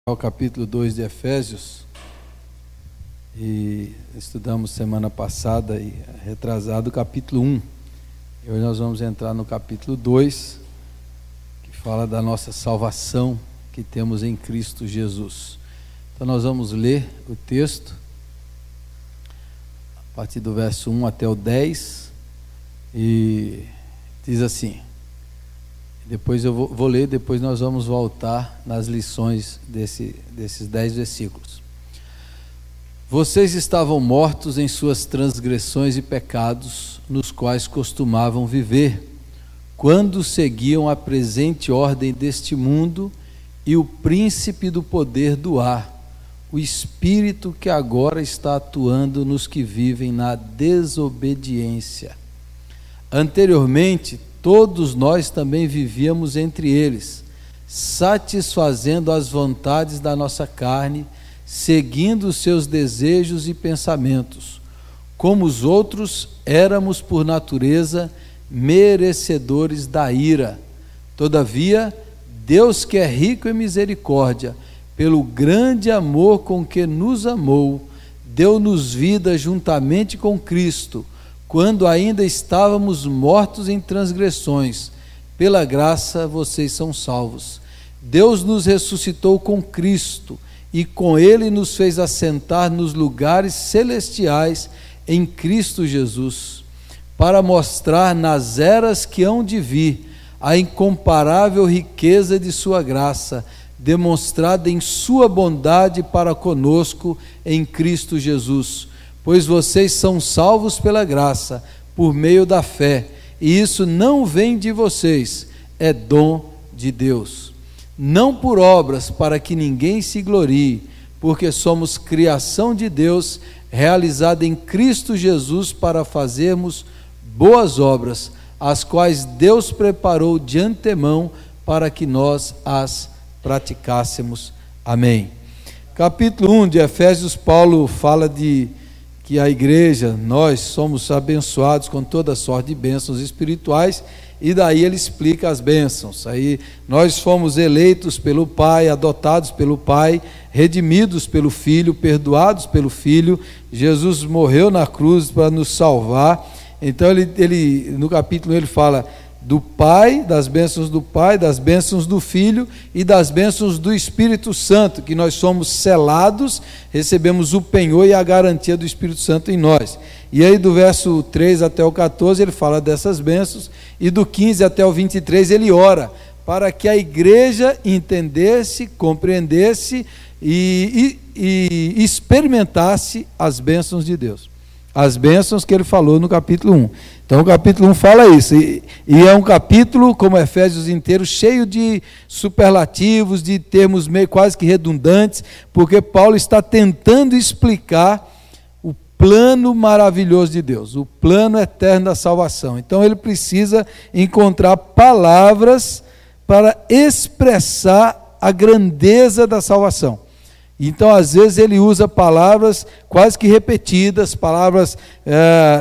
Ao capítulo 2 de Efésios, e estudamos semana passada e retrasado o capítulo 1. E hoje nós vamos entrar no capítulo 2, que fala da nossa salvação que temos em Cristo Jesus. Então nós vamos ler o texto, a partir do verso 1 até o 10, e diz assim. Depois eu vou ler, depois nós vamos voltar nas lições desses 10 versículos. Vocês estavam mortos em suas transgressões e pecados, nos quais costumavam viver, quando seguiam a presente ordem deste mundo e o príncipe do poder do ar, o espírito que agora está atuando nos que vivem na desobediência. Anteriormente, todos nós também vivíamos entre eles, satisfazendo as vontades da nossa carne, seguindo os seus desejos e pensamentos. Como os outros, éramos por natureza merecedores da ira. Todavia, Deus, que é rico em misericórdia, pelo grande amor com que nos amou, deu-nos vida juntamente com Cristo, quando ainda estávamos mortos em transgressões. Pela graça vocês são salvos. Deus nos ressuscitou com Cristo e com Ele nos fez assentar nos lugares celestiais em Cristo Jesus, para mostrar nas eras que hão de vir a incomparável riqueza de sua graça, demonstrada em sua bondade para conosco em Cristo Jesus. Pois vocês são salvos pela graça, por meio da fé, e isso não vem de vocês, é dom de Deus. Não por obras, para que ninguém se glorie, porque somos criação de Deus, realizada em Cristo Jesus para fazermos boas obras, as quais Deus preparou de antemão para que nós as praticássemos. Amém. Capítulo 1 de Efésios, Paulo fala que a igreja, nós somos abençoados com toda sorte de bênçãos espirituais, e daí ele explica as bênçãos. Aí nós fomos eleitos pelo Pai, adotados pelo Pai, redimidos pelo Filho, perdoados pelo Filho. Jesus morreu na cruz para nos salvar. Então ele no capítulo ele fala do Pai, das bênçãos do Pai, das bênçãos do Filho e das bênçãos do Espírito Santo, que nós somos selados, recebemos o penhor e a garantia do Espírito Santo em nós. E aí do verso 3 até o 14 ele fala dessas bênçãos, e do 15 até o 23 ele ora para que a igreja entendesse, compreendesse e experimentasse as bênçãos de Deus. As bênçãos que ele falou no capítulo 1. Então o capítulo 1 fala isso, e é um capítulo, como Efésios inteiro, cheio de superlativos, de termos meio quase que redundantes, porque Paulo está tentando explicar o plano maravilhoso de Deus, o plano eterno da salvação. Então ele precisa encontrar palavras para expressar a grandeza da salvação. Então, às vezes, ele usa palavras quase que repetidas, palavras,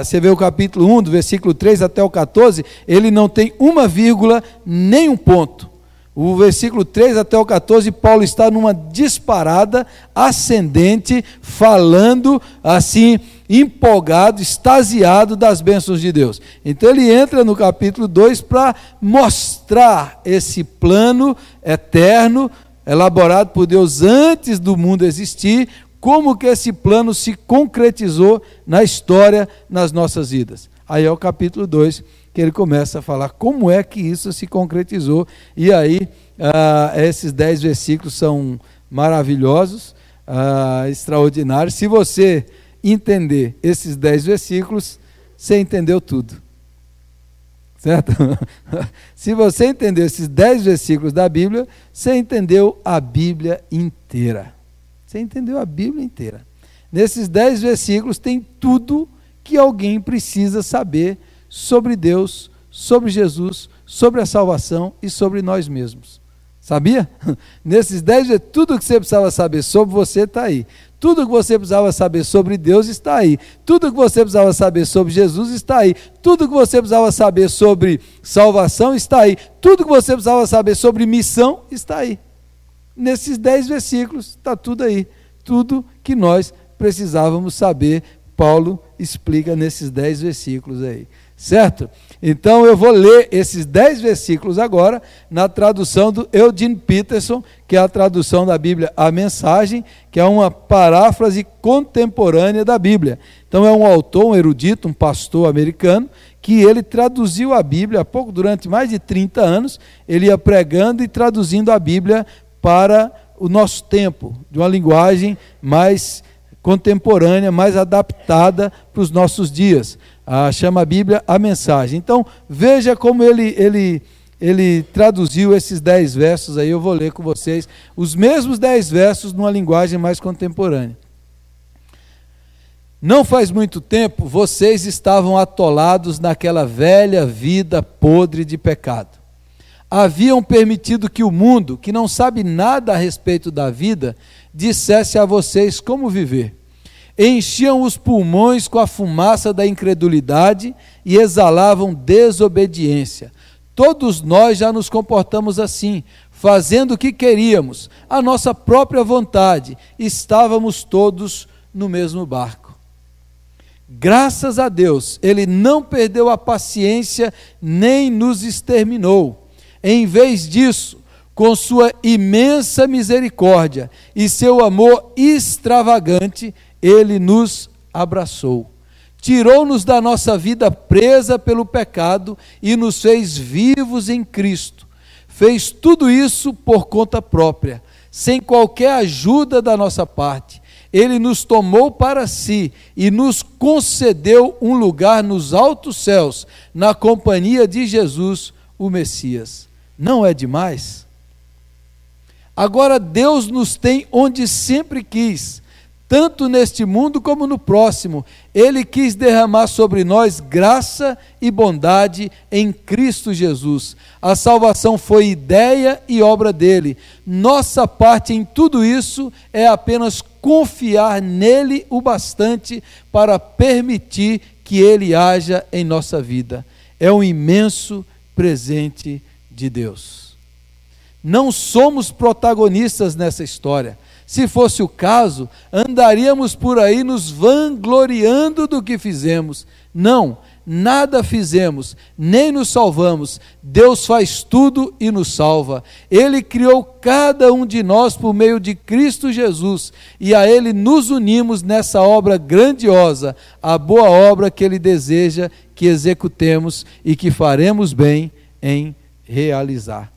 você vê o capítulo 1, do versículo 3 até o 14, ele não tem uma vírgula, nem um ponto. O versículo 3 até o 14, Paulo está numa disparada ascendente, falando assim, empolgado, extasiado das bênçãos de Deus. Então ele entra no capítulo 2 para mostrar esse plano eterno, elaborado por Deus antes do mundo existir, como que esse plano se concretizou na história, nas nossas vidas. Aí é o capítulo 2, que ele começa a falar como é que isso se concretizou, e aí esses 10 versículos são maravilhosos, extraordinários. Se você entender esses 10 versículos, você entendeu tudo. Certo? Se você entender esses 10 versículos da Bíblia, você entendeu a Bíblia inteira. Você entendeu a Bíblia inteira. Nesses 10 versículos tem tudo que alguém precisa saber sobre Deus, sobre Jesus, sobre a salvação e sobre nós mesmos. Sabia? Nesses 10, tudo que você precisava saber sobre você está aí. Tudo que você precisava saber sobre Deus está aí. Tudo que você precisava saber sobre Jesus está aí. Tudo que você precisava saber sobre salvação está aí. Tudo que você precisava saber sobre missão está aí. Nesses 10 versículos, está tudo aí. Tudo que nós precisávamos saber, Paulo explica nesses 10 versículos aí. Certo? Então eu vou ler esses 10 versículos agora, na tradução do Eugene Peterson, que é a tradução da Bíblia A Mensagem, que é uma paráfrase contemporânea da Bíblia. Então é um autor, um erudito, um pastor americano, que ele traduziu a Bíblia há pouco, durante mais de 30 anos, ele ia pregando e traduzindo a Bíblia para o nosso tempo, de uma linguagem mais contemporânea, mais adaptada para os nossos dias. Chama a Bíblia A Mensagem. Então, veja como ele traduziu esses 10 versos aí, eu vou ler com vocês, os mesmos 10 versos numa linguagem mais contemporânea. Não faz muito tempo, vocês estavam atolados naquela velha vida podre de pecado. Haviam permitido que o mundo, que não sabe nada a respeito da vida, dissesse a vocês como viver. Enchiam os pulmões com a fumaça da incredulidade e exalavam desobediência. Todos nós já nos comportamos assim, fazendo o que queríamos, a nossa própria vontade. Estávamos todos no mesmo barco. Graças a Deus, Ele não perdeu a paciência nem nos exterminou. Em vez disso, com sua imensa misericórdia e seu amor extravagante, Ele nos abraçou. Tirou-nos da nossa vida presa pelo pecado e nos fez vivos em Cristo. Fez tudo isso por conta própria, sem qualquer ajuda da nossa parte. Ele nos tomou para si e nos concedeu um lugar nos altos céus, na companhia de Jesus, o Messias. Não é demais? Agora Deus nos tem onde sempre quis, tanto neste mundo como no próximo. Ele quis derramar sobre nós graça e bondade em Cristo Jesus. A salvação foi ideia e obra dele. Nossa parte em tudo isso é apenas confiar nele o bastante para permitir que ele haja em nossa vida. É um imenso presente de Deus. Não somos protagonistas nessa história. Se fosse o caso, andaríamos por aí nos vangloriando do que fizemos. Não, nada fizemos, nem nos salvamos. Deus faz tudo e nos salva. Ele criou cada um de nós por meio de Cristo Jesus, e a Ele nos unimos nessa obra grandiosa, a boa obra que Ele deseja que executemos e que faremos bem em realizar.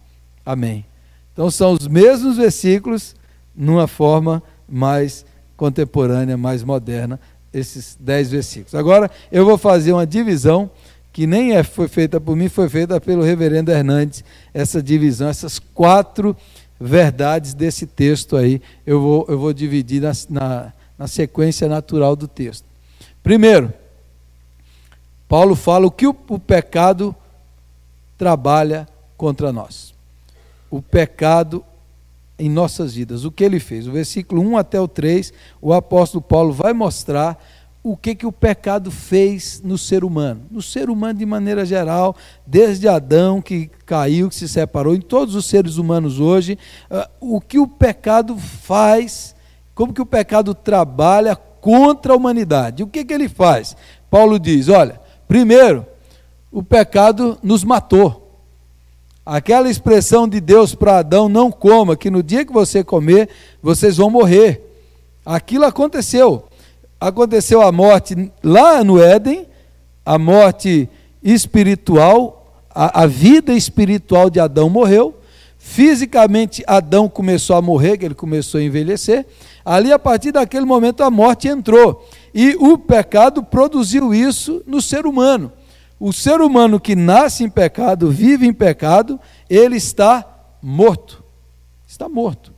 Amém. Então são os mesmos versículos, numa forma mais contemporânea, mais moderna, esses 10 versículos. Agora eu vou fazer uma divisão, que nem foi feita por mim, foi feita pelo reverendo Hernandes, essa divisão, essas 4 verdades desse texto aí, eu vou dividir na sequência natural do texto. Primeiro, Paulo fala o que o pecado trabalha contra nós. O pecado em nossas vidas, o que ele fez. O versículo 1 até o 3, o apóstolo Paulo vai mostrar o que o pecado fez no ser humano de maneira geral, desde Adão que caiu, que se separou, em todos os seres humanos hoje, o que o pecado faz, como que o pecado trabalha contra a humanidade. O que ele faz? Paulo diz, olha, primeiro, o pecado nos matou. Aquela expressão de Deus para Adão, não coma, que no dia que você comer, vocês vão morrer. Aquilo aconteceu. Aconteceu a morte lá no Éden, a morte espiritual, a vida espiritual de Adão morreu. Fisicamente, Adão começou a morrer, que ele começou a envelhecer. Ali, a partir daquele momento, a morte entrou. E o pecado produziu isso no ser humano. O ser humano que nasce em pecado, vive em pecado, ele está morto. Está morto.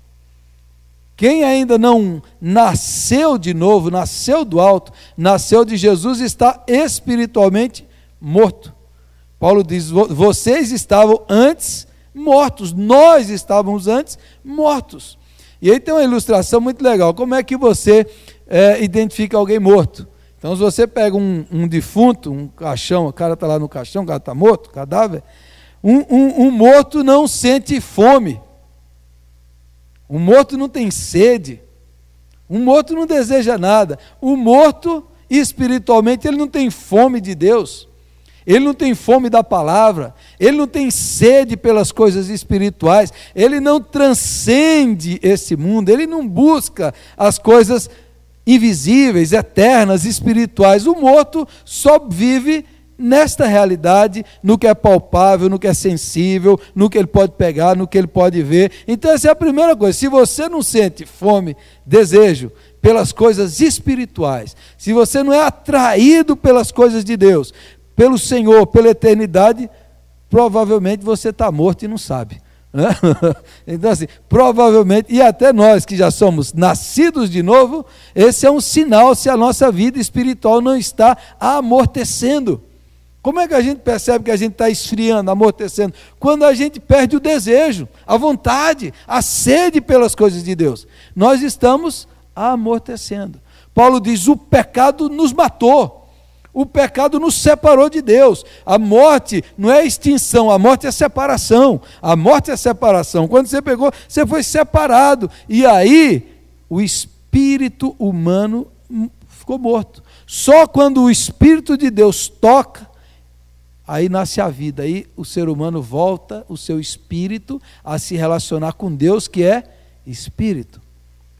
Quem ainda não nasceu de novo, nasceu do alto, nasceu de Jesus, está espiritualmente morto. Paulo diz, vocês estavam antes mortos, nós estávamos antes mortos. E aí tem uma ilustração muito legal. Como é que você identifica alguém morto? Então, se você pega um defunto, um caixão, o cara está lá no caixão, o cara está morto, cadáver, um morto não sente fome. O morto não tem sede. O morto não deseja nada. O morto, espiritualmente, ele não tem fome de Deus. Ele não tem fome da palavra. Ele não tem sede pelas coisas espirituais. Ele não transcende esse mundo. Ele não busca as coisas invisíveis, eternas, espirituais. O morto só vive nesta realidade, no que é palpável, no que é sensível, no que ele pode pegar, no que ele pode ver. Então essa é a primeira coisa. Se você não sente fome, desejo pelas coisas espirituais, se você não é atraído pelas coisas de Deus, pelo Senhor, pela eternidade, provavelmente você está morto e não sabe. Então assim, provavelmente, e até nós que já somos nascidos de novo, esse é um sinal se a nossa vida espiritual não está amortecendo. Como é que a gente percebe que a gente está esfriando, amortecendo? Quando a gente perde o desejo, a vontade, a sede pelas coisas de Deus. Nós estamos amortecendo. Paulo diz, o pecado nos matou. O pecado nos separou de Deus. A morte não é extinção, a morte é separação. A morte é separação. Quando você pegou, você foi separado. E aí, o espírito humano ficou morto. Só quando o Espírito de Deus toca, aí nasce a vida, aí o ser humano volta, o seu espírito, a se relacionar com Deus, que é espírito.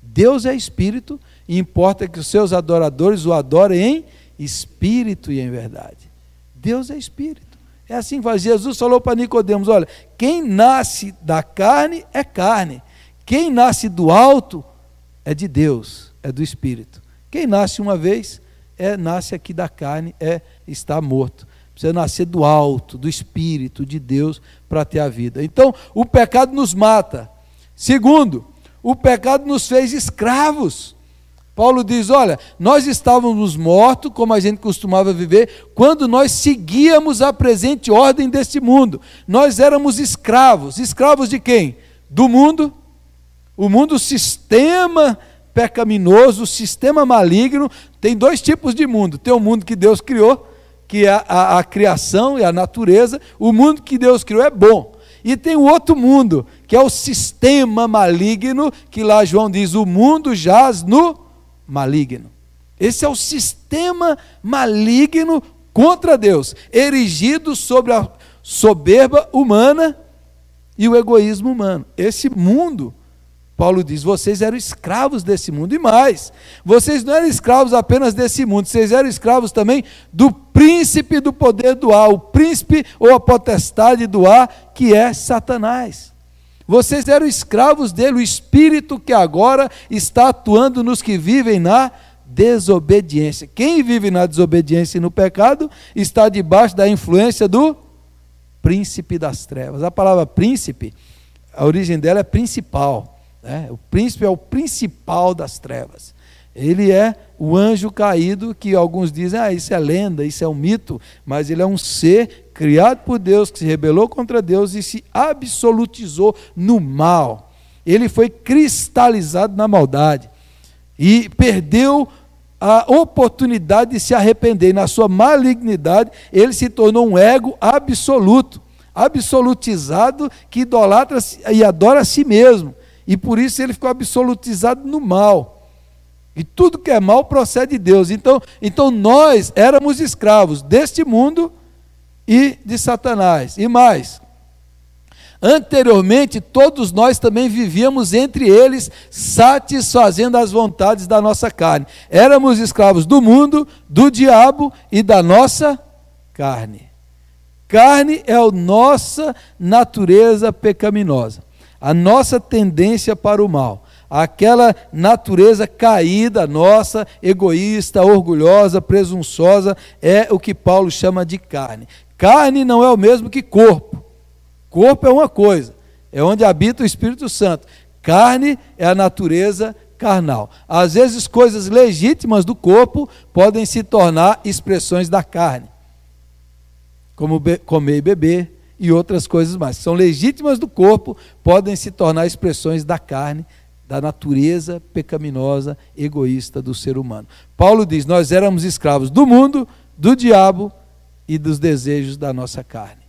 Deus é espírito, e importa que os seus adoradores o adorem em espírito e em verdade. Deus é espírito. É assim que faz. Jesus falou para Nicodemos, olha, quem nasce da carne é carne, quem nasce do alto é de Deus, é do espírito. Quem nasce uma vez, nasce aqui da carne, está morto. Precisa nascer do alto, do Espírito de Deus para ter a vida. Então, o pecado nos mata. Segundo, o pecado nos fez escravos. Paulo diz, olha, nós estávamos mortos, como a gente costumava viver, quando nós seguíamos a presente ordem deste mundo. Nós éramos escravos. Escravos de quem? Do mundo. O mundo, o sistema pecaminoso, o sistema maligno. Tem dois tipos de mundo. Tem o mundo que Deus criou, que é a criação e a natureza. O mundo que Deus criou é bom. E tem o outro mundo, que é o sistema maligno, que lá João diz, o mundo jaz no maligno. Esse é o sistema maligno contra Deus, erigido sobre a soberba humana e o egoísmo humano. Esse mundo, Paulo diz, vocês eram escravos desse mundo. E mais, vocês não eram escravos apenas desse mundo, vocês eram escravos também do príncipe do poder do ar, o príncipe ou a potestade do ar, que é Satanás. Vocês eram escravos dele, o espírito que agora está atuando nos que vivem na desobediência. Quem vive na desobediência e no pecado está debaixo da influência do príncipe das trevas. A palavra príncipe, a origem dela é principal. O príncipe é o principal das trevas. Ele é o anjo caído, que alguns dizem, isso é lenda, isso é um mito, mas ele é um ser criado por Deus, que se rebelou contra Deus e se absolutizou no mal. Ele foi cristalizado na maldade e perdeu a oportunidade de se arrepender. E na sua malignidade, ele se tornou um ego absoluto, absolutizado, que idolatra e adora a si mesmo. E por isso ele ficou absolutizado no mal. E tudo que é mal procede de Deus. Então nós éramos escravos deste mundo e de Satanás. E mais, anteriormente todos nós também vivíamos entre eles, satisfazendo as vontades da nossa carne. Éramos escravos do mundo, do diabo e da nossa carne. Carne é a nossa natureza pecaminosa, a nossa tendência para o mal, aquela natureza caída nossa, egoísta, orgulhosa, presunçosa, é o que Paulo chama de carne. Carne não é o mesmo que corpo. Corpo é uma coisa, é onde habita o Espírito Santo. Carne é a natureza carnal. Às vezes coisas legítimas do corpo podem se tornar expressões da carne, como comer e beber, e outras coisas mais, que são legítimas do corpo, podem se tornar expressões da carne, da natureza pecaminosa, egoísta do ser humano. Paulo diz, nós éramos escravos do mundo, do diabo e dos desejos da nossa carne.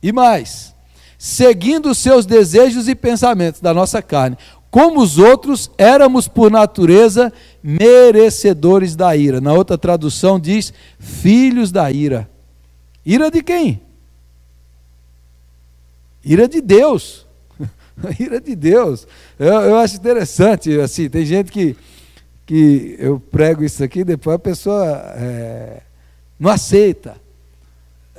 E mais, seguindo os seus desejos e pensamentos da nossa carne, como os outros, éramos por natureza merecedores da ira. Na outra tradução diz, filhos da ira. Ira de quem? Ira de Deus. Ira de Deus. Eu acho interessante, assim, tem gente que eu prego isso aqui, depois a pessoa não aceita.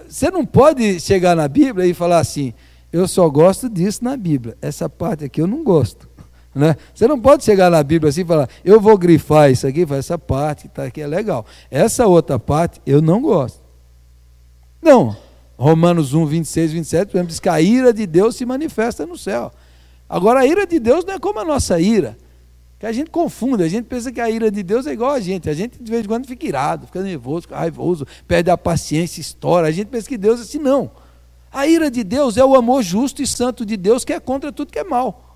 Você não pode chegar na Bíblia e falar assim, eu só gosto disso na Bíblia, essa parte aqui eu não gosto. Né? Você não pode chegar na Bíblia assim e falar, eu vou grifar isso aqui, essa parte que está aqui é legal, essa outra parte eu não gosto. Não, Romanos 1, 26, 27, por exemplo, diz que a ira de Deus se manifesta no céu. Agora a ira de Deus não é como a nossa ira, que a gente confunde, a gente pensa que a ira de Deus é igual a gente de vez em quando fica irado, fica nervoso, fica raivoso, perde a paciência, estoura, a gente pensa que Deus é assim, não. A ira de Deus é o amor justo e santo de Deus que é contra tudo que é mal.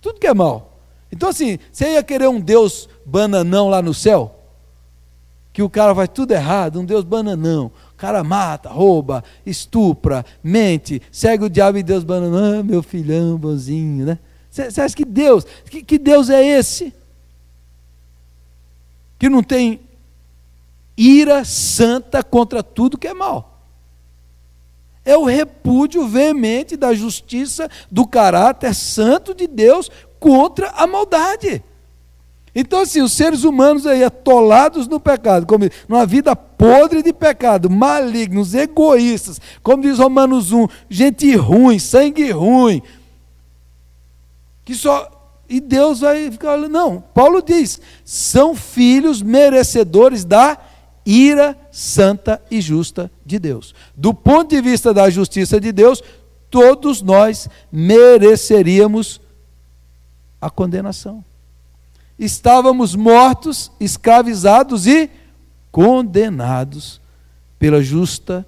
Tudo que é mal. Então assim, você ia querer um Deus bananão lá no céu? Que o cara faz tudo errado, um Deus bananão. O cara mata, rouba, estupra, mente, segue o diabo e Deus bananão, meu filhão bonzinho, né? Você acha que Deus, que Deus é esse? Que não tem ira santa contra tudo que é mal. É o repúdio veemente da justiça, do caráter santo de Deus contra a maldade. Então, assim, os seres humanos aí atolados no pecado, como numa vida podre de pecado, malignos, egoístas, como diz Romanos 1, gente ruim, sangue ruim, e Deus vai ficar olhando. Não, Paulo diz, são filhos merecedores da ira santa e justa de Deus. Do ponto de vista da justiça de Deus, todos nós mereceríamos a condenação. Estávamos mortos, escravizados e condenados pela justa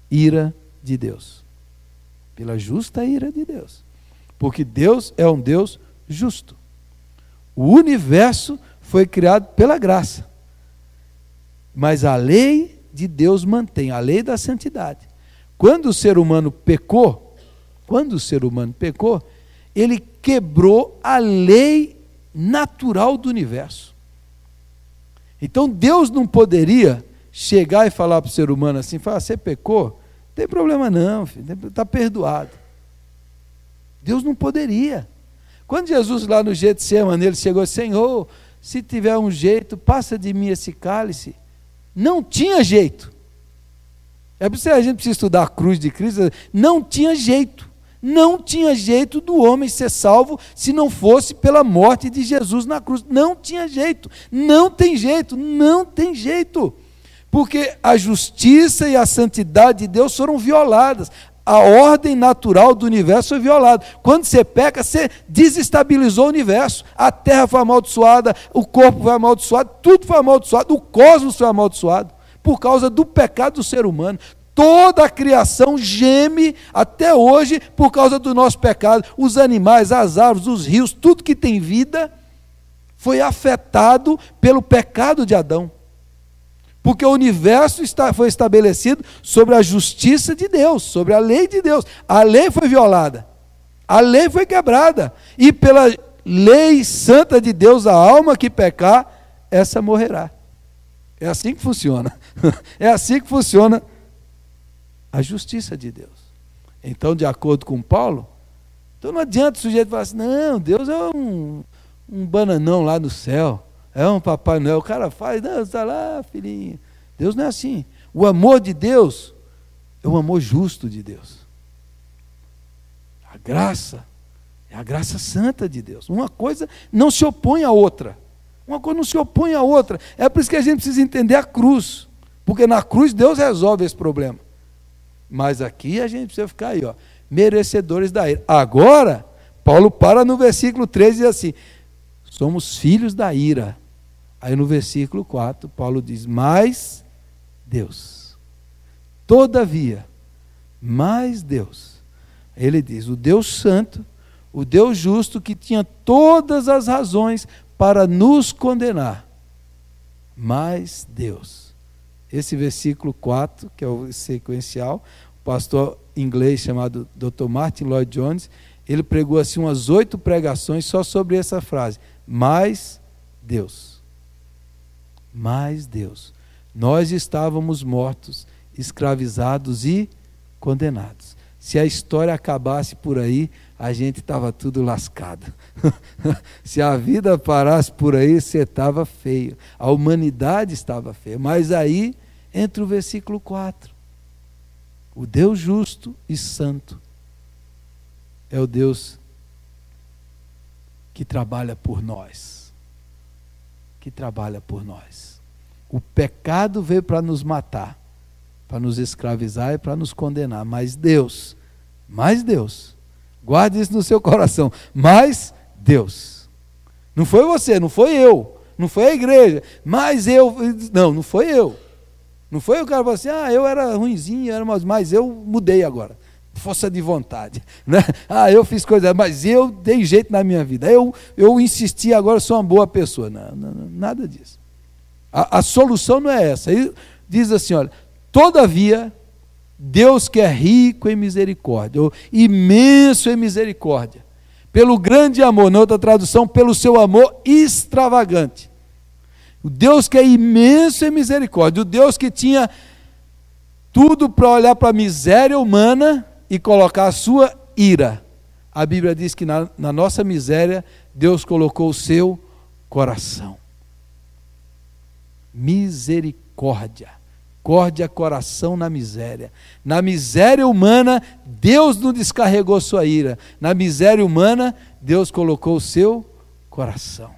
ira de Deus. Pela justa ira de Deus. Porque Deus é um Deus justo. O universo foi criado pela graça. Mas a lei de Deus mantém, a lei da santidade. Quando o ser humano pecou, ele quebrou a lei natural do universo. Então Deus não poderia chegar e falar para o ser humano assim, falar, você pecou? Não tem problema não, filho, está perdoado. Deus não poderia. Quando Jesus lá no Getsemane, ele chegou, Senhor, se tiver um jeito, passa de mim esse cálice. Não tinha jeito. É por isso que a gente precisa estudar a cruz de Cristo. Não tinha jeito. Não tinha jeito do homem ser salvo se não fosse pela morte de Jesus na cruz. Não tinha jeito. Não tem jeito. Não tem jeito. Porque a justiça e a santidade de Deus foram violadas. A ordem natural do universo foi violada. Quando você peca, você desestabilizou o universo. A terra foi amaldiçoada, o corpo foi amaldiçoado, tudo foi amaldiçoado, o cosmos foi amaldiçoado, por causa do pecado do ser humano. Toda a criação geme até hoje por causa do nosso pecado. Os animais, as árvores, os rios, tudo que tem vida foi afetado pelo pecado de Adão. Porque o universo foi estabelecido sobre a justiça de Deus, sobre a lei de Deus. A lei foi violada, a lei foi quebrada. E pela lei santa de Deus, a alma que pecar, essa morrerá. É assim que funciona. É assim que funciona a justiça de Deus. Então, de acordo com Paulo, então não adianta o sujeito falar assim, não, Deus é um bananão lá no céu. É um Papai Noel, o cara faz, não, está lá, filhinho. Deus não é assim. O amor de Deus é o amor justo de Deus. A graça é a graça santa de Deus. Uma coisa não se opõe à outra. Uma coisa não se opõe à outra. É por isso que a gente precisa entender a cruz. Porque na cruz Deus resolve esse problema. Mas aqui a gente precisa ficar aí, ó, merecedores da ira. Agora, Paulo para no versículo 13 e diz assim, somos filhos da ira. Aí no versículo 4, Paulo diz, mas Deus, todavia, mas Deus, ele diz, o Deus santo, o Deus justo que tinha todas as razões para nos condenar, mas Deus. Esse versículo 4, que é o sequencial, o pastor inglês chamado Dr. Martin Lloyd Jones, ele pregou assim umas 8 pregações só sobre essa frase: mais Deus. Mais Deus. Nós estávamos mortos, escravizados e condenados. Se a história acabasse por aí, a gente estava tudo lascado. Se a vida parasse por aí, você estava feio. A humanidade estava feia. Mas aí entra o versículo 4. O Deus justo e santo é o Deus que trabalha por nós. Que trabalha por nós. O pecado veio para nos matar, para nos escravizar e para nos condenar. Mas Deus, guarde isso no seu coração, mas Deus. Não foi você, não foi eu, não foi a igreja, mas eu, não foi eu. Não foi o cara que falou assim: eu era ruinzinho, mas eu mudei agora. Força de vontade, né? Eu fiz coisa, mas eu dei jeito na minha vida, eu insisti, agora sou uma boa pessoa. Não, nada disso. A solução não é essa. Ele diz assim: olha, todavia, Deus que é rico em misericórdia, ou imenso em misericórdia, pelo grande amor, na outra tradução, pelo seu amor extravagante. O Deus que é imenso em misericórdia, o Deus que tinha tudo para olhar para a miséria humana e colocar a sua ira. A Bíblia diz que na nossa miséria, Deus colocou o seu coração. Misericórdia. Córdia, coração na miséria. Na miséria humana, Deus não descarregou sua ira. Na miséria humana, Deus colocou o seu coração.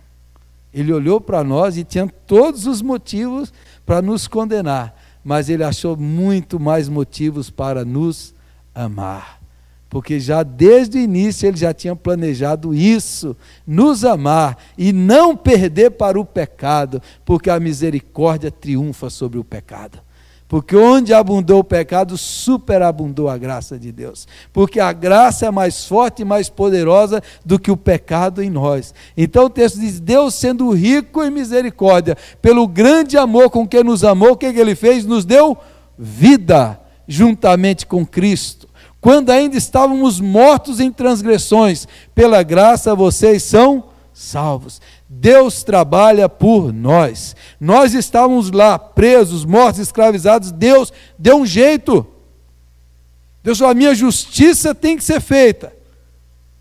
Ele olhou para nós e tinha todos os motivos para nos condenar, mas ele achou muito mais motivos para nos amar, porque já desde o início ele já tinha planejado isso, nos amar e não perder para o pecado, porque a misericórdia triunfa sobre o pecado. Porque onde abundou o pecado, superabundou a graça de Deus. Porque a graça é mais forte e mais poderosa do que o pecado em nós. Então o texto diz: Deus, sendo rico em misericórdia, pelo grande amor com que nos amou, o que ele fez? Nos deu vida juntamente com Cristo. Quando ainda estávamos mortos em transgressões, pela graça vocês são salvos. Deus trabalha por nós. Nós estávamos lá presos, mortos, escravizados. Deus deu um jeito. Deus falou: a minha justiça tem que ser feita,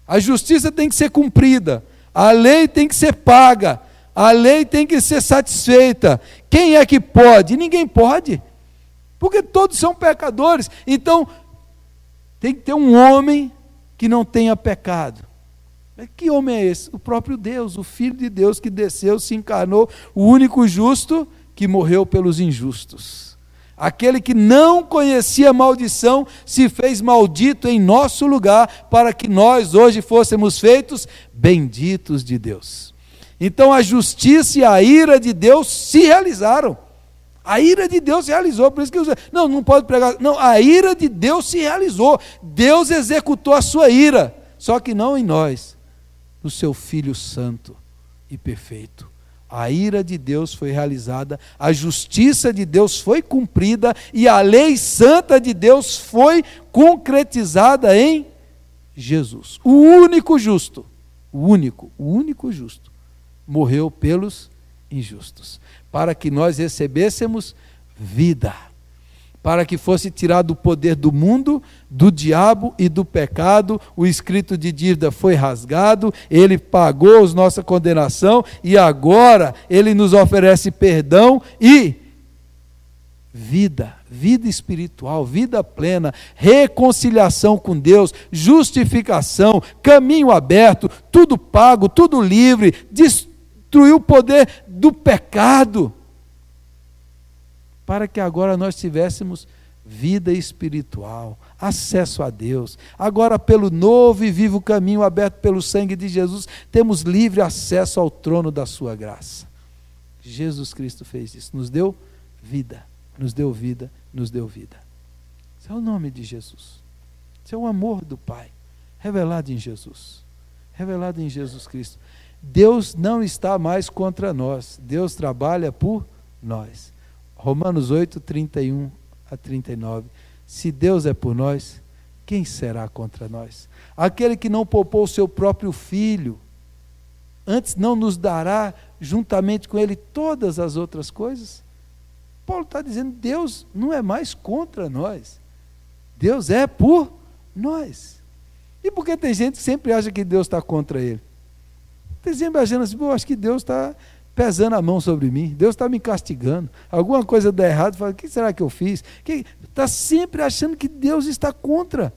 a justiça tem que ser cumprida, a lei tem que ser paga, a lei tem que ser satisfeita. Quem é que pode? Ninguém pode, porque todos são pecadores. Então tem que ter um homem que não tenha pecado. Que homem é esse? O próprio Deus, o Filho de Deus que desceu, se encarnou, o único justo que morreu pelos injustos. Aquele que não conhecia maldição se fez maldito em nosso lugar, para que nós hoje fôssemos feitos benditos de Deus. Então a justiça e a ira de Deus se realizaram. A ira de Deus se realizou, por isso que não pode pregar. Não, a ira de Deus se realizou. Deus executou a sua ira, só que não em nós, no seu Filho Santo e perfeito. A ira de Deus foi realizada, a justiça de Deus foi cumprida e a lei santa de Deus foi concretizada em Jesus. O único justo, o único justo, morreu pelos injustos, para que nós recebêssemos vida, para que fosse tirado o poder do mundo, do diabo e do pecado. O escrito de dívida foi rasgado, ele pagou a nossa condenação e agora ele nos oferece perdão e vida espiritual, vida plena, reconciliação com Deus, justificação, caminho aberto, tudo pago, tudo livre, destruiu o poder do pecado, para que agora nós tivéssemos vida espiritual, acesso a Deus. Agora, pelo novo e vivo caminho aberto pelo sangue de Jesus, temos livre acesso ao trono da sua graça. Jesus Cristo fez isso, nos deu vida, nos deu vida, nos deu vida. Esse é o nome de Jesus. Esse é o amor do Pai, revelado em Jesus, revelado em Jesus Cristo. Deus não está mais contra nós, Deus trabalha por nós. Romanos 8, 31 a 39. Se Deus é por nós, quem será contra nós? Aquele que não poupou o seu próprio filho, antes não nos dará juntamente com ele todas as outras coisas? Paulo está dizendo, Deus não é mais contra nós, Deus é por nós. E por que tem gente que sempre acha que Deus está contra ele? Tem sempre achando assim, eu acho que Deus está pesando a mão sobre mim, Deus está me castigando, alguma coisa dá errado, fala, o que será que eu fiz? Está sempre achando que Deus está contra.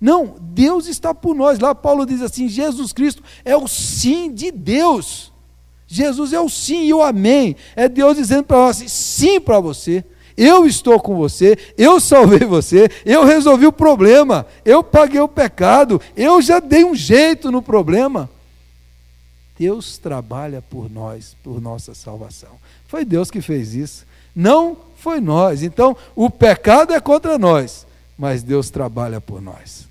Não, Deus está por nós. Lá Paulo diz assim, Jesus Cristo é o sim de Deus. Jesus é o sim e o amém. É Deus dizendo para nós, sim para você. Eu estou com você, eu salvei você, eu resolvi o problema, eu paguei o pecado, eu já dei um jeito no problema. Deus trabalha por nós, por nossa salvação. Foi Deus que fez isso, não foi nós. Então, o pecado é contra nós, mas Deus trabalha por nós.